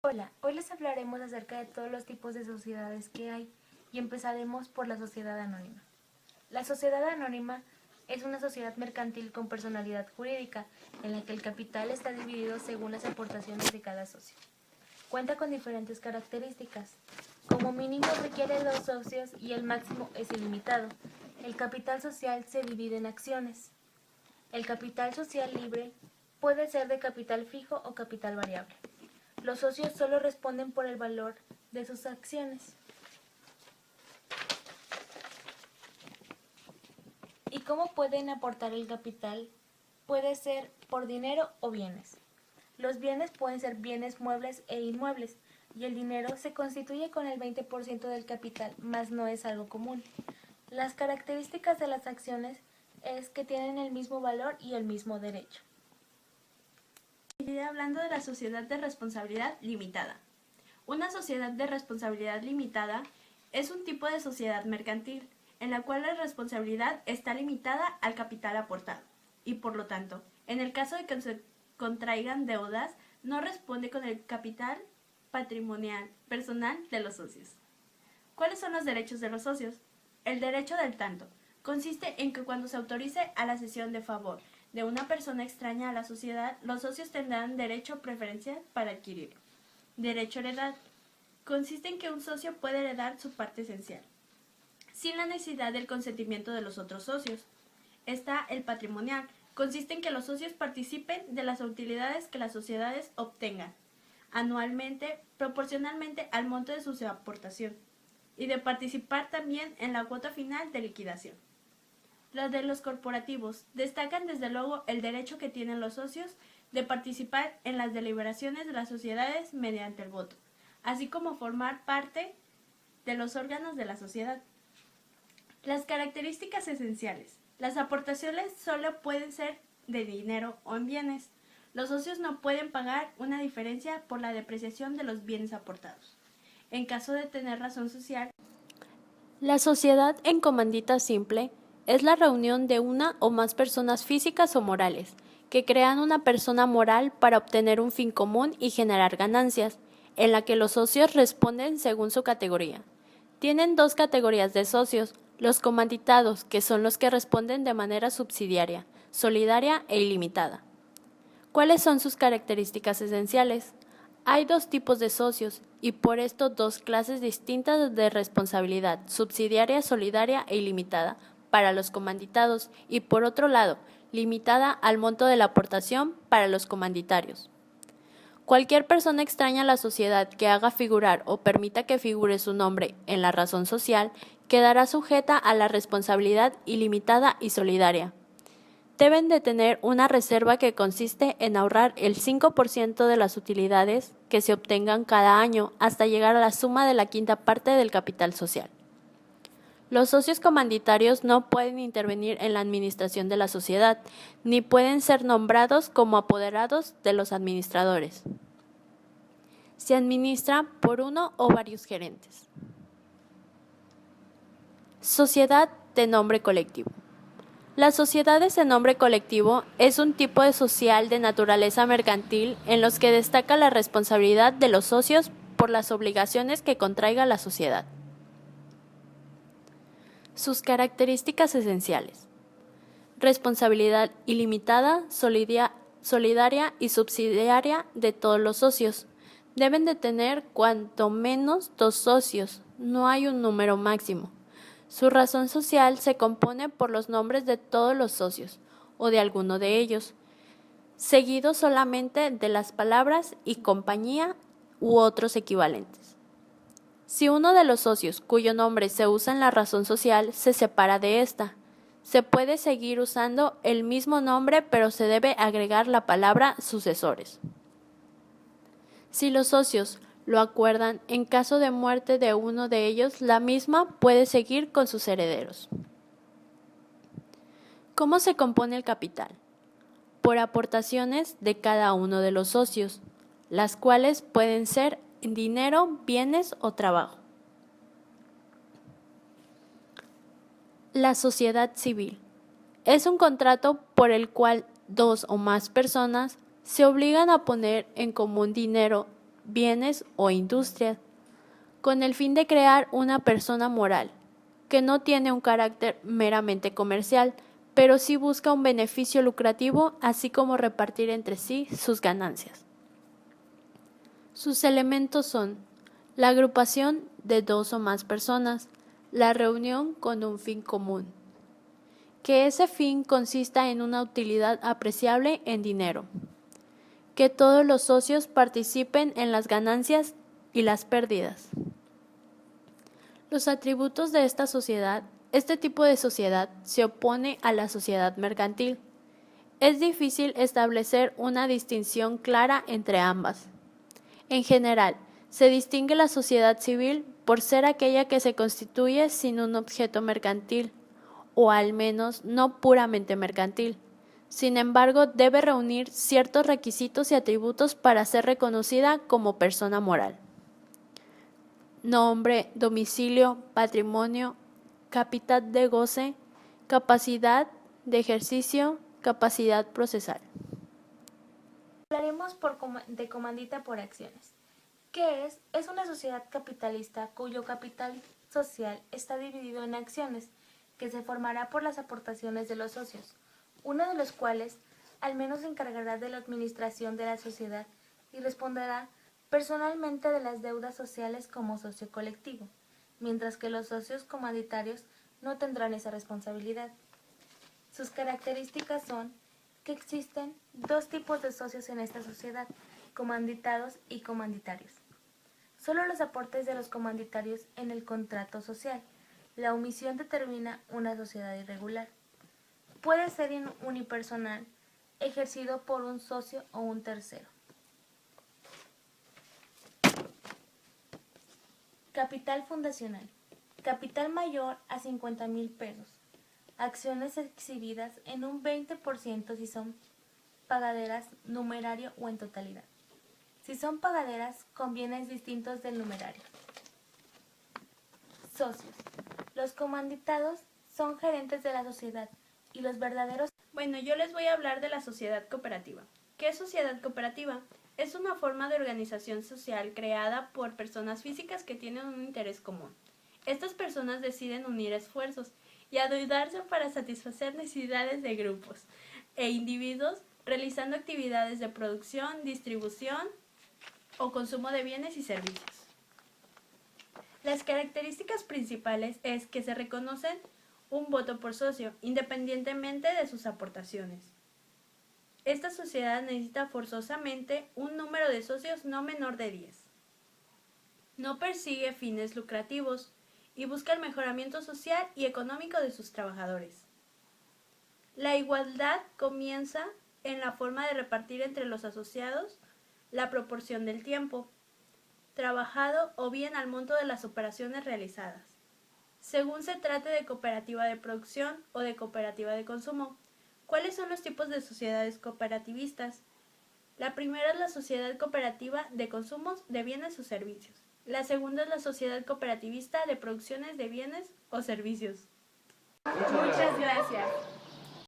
Hola, hoy les hablaremos acerca de todos los tipos de sociedades que hay y empezaremos por la sociedad anónima. La sociedad anónima es una sociedad mercantil con personalidad jurídica en la que el capital está dividido según las aportaciones de cada socio. Cuenta con diferentes características. Como mínimo requiere 2 socios y el máximo es ilimitado. El capital social se divide en acciones. El capital social libre puede ser de capital fijo o capital variable. Los socios solo responden por el valor de sus acciones. ¿Y cómo pueden aportar el capital? Puede ser por dinero o bienes. Los bienes pueden ser bienes muebles e inmuebles, y el dinero se constituye con el 20% del capital, mas no es algo común. Las características de las acciones es que tienen el mismo valor y el mismo derecho. Seguiré hablando de la sociedad de responsabilidad limitada. Una sociedad de responsabilidad limitada es un tipo de sociedad mercantil en la cual la responsabilidad está limitada al capital aportado y, por lo tanto, en el caso de que se contraigan deudas, no responde con el capital patrimonial personal de los socios. ¿Cuáles son los derechos de los socios? El derecho del tanto consiste en que cuando se autorice a la cesión de favor de una persona extraña a la sociedad, los socios tendrán derecho preferencial para adquirirlo. Derecho a heredad consiste en que un socio puede heredar su parte esencial, sin la necesidad del consentimiento de los otros socios. Está el patrimonial, consiste en que los socios participen de las utilidades que las sociedades obtengan anualmente proporcionalmente al monto de su aportación y de participar también en la cuota final de liquidación. Los de los corporativos destacan desde luego el derecho que tienen los socios de participar en las deliberaciones de las sociedades mediante el voto, así como formar parte de los órganos de la sociedad. Las características esenciales. Las aportaciones solo pueden ser de dinero o en bienes. Los socios no pueden pagar una diferencia por la depreciación de los bienes aportados. En caso de tener razón social, la sociedad en comandita simple es la reunión de una o más personas físicas o morales que crean una persona moral para obtener un fin común y generar ganancias, en la que los socios responden según su categoría. Tienen 2 categorías de socios: los comanditados, que son los que responden de manera subsidiaria, solidaria e ilimitada. ¿Cuáles son sus características esenciales? Hay 2 tipos de socios y por esto 2 clases distintas de responsabilidad, subsidiaria, solidaria e ilimitada, para los comanditados y, por otro lado, limitada al monto de la aportación para los comanditarios. Cualquier persona extraña a la sociedad que haga figurar o permita que figure su nombre en la razón social quedará sujeta a la responsabilidad ilimitada y solidaria. Deben de tener una reserva que consiste en ahorrar el 5% de las utilidades que se obtengan cada año hasta llegar a la suma de la quinta parte del capital social. Los socios comanditarios no pueden intervenir en la administración de la sociedad, ni pueden ser nombrados como apoderados de los administradores. Se administra por uno o varios gerentes. Sociedad de nombre colectivo. Las sociedades de nombre colectivo es un tipo de social de naturaleza mercantil en los que destaca la responsabilidad de los socios por las obligaciones que contraiga la sociedad. Sus características esenciales: responsabilidad ilimitada, solidaria y subsidiaria de todos los socios. Deben de tener cuanto menos 2 socios, no hay un número máximo. Su razón social se compone por los nombres de todos los socios, o de alguno de ellos, seguido solamente de las palabras y compañía u otros equivalentes. Si uno de los socios cuyo nombre se usa en la razón social se separa de esta, se puede seguir usando el mismo nombre, pero se debe agregar la palabra sucesores. Si los socios lo acuerdan, en caso de muerte de uno de ellos, la misma puede seguir con sus herederos. ¿Cómo se compone el capital? Por aportaciones de cada uno de los socios, las cuales pueden ser dinero, bienes o trabajo. La sociedad civil es un contrato por el cual 2 o más personas se obligan a poner en común dinero, bienes o industrias, con el fin de crear una persona moral, que no tiene un carácter meramente comercial, pero sí busca un beneficio lucrativo, así como repartir entre sí sus ganancias. Sus elementos son la agrupación de 2 o más personas, la reunión con un fin común, que ese fin consista en una utilidad apreciable en dinero, que todos los socios participen en las ganancias y las pérdidas. Los atributos de esta sociedad. Este tipo de sociedad se opone a la sociedad mercantil. Es difícil establecer una distinción clara entre ambas. En general, se distingue la sociedad civil por ser aquella que se constituye sin un objeto mercantil, o al menos no puramente mercantil. Sin embargo, debe reunir ciertos requisitos y atributos para ser reconocida como persona moral. Nombre, domicilio, patrimonio, capital de goce, capacidad de ejercicio, capacidad procesal. Hablaremos de comandita por acciones. ¿Qué es? Es una sociedad capitalista cuyo capital social está dividido en acciones, que se formará por las aportaciones de los socios, uno de los cuales al menos se encargará de la administración de la sociedad y responderá personalmente de las deudas sociales como socio colectivo, mientras que los socios comanditarios no tendrán esa responsabilidad. Sus características son que existen 2 tipos de socios en esta sociedad, comanditados y comanditarios. Solo los aportes de los comanditarios en el contrato social. La omisión determina una sociedad irregular. Puede ser unipersonal, ejercido por un socio o un tercero. Capital fundacional. Capital mayor a 50,000 pesos. Acciones exhibidas en un 20% si son pagaderas, numerario o en totalidad. Si son pagaderas, con bienes distintos del numerario. Socios. Los comanditados son gerentes de la sociedad y los verdaderos. Bueno, yo les voy a hablar de la sociedad cooperativa. ¿Qué es sociedad cooperativa? Es una forma de organización social creada por personas físicas que tienen un interés común. Estas personas deciden unir esfuerzos y ayudarse para satisfacer necesidades de grupos e individuos, realizando actividades de producción, distribución o consumo de bienes y servicios. Las características principales es que se reconocen un voto por socio, independientemente de sus aportaciones. Esta sociedad necesita forzosamente un número de socios no menor de 10. No persigue fines lucrativos y busca el mejoramiento social y económico de sus trabajadores. La igualdad comienza en la forma de repartir entre los asociados la proporción del tiempo trabajado o bien al monto de las operaciones realizadas, según se trate de cooperativa de producción o de cooperativa de consumo. ¿Cuáles son los tipos de sociedades cooperativistas? La primera es la sociedad cooperativa de consumos de bienes o servicios. La segunda es la sociedad cooperativista de producciones de bienes o servicios. Muchas gracias.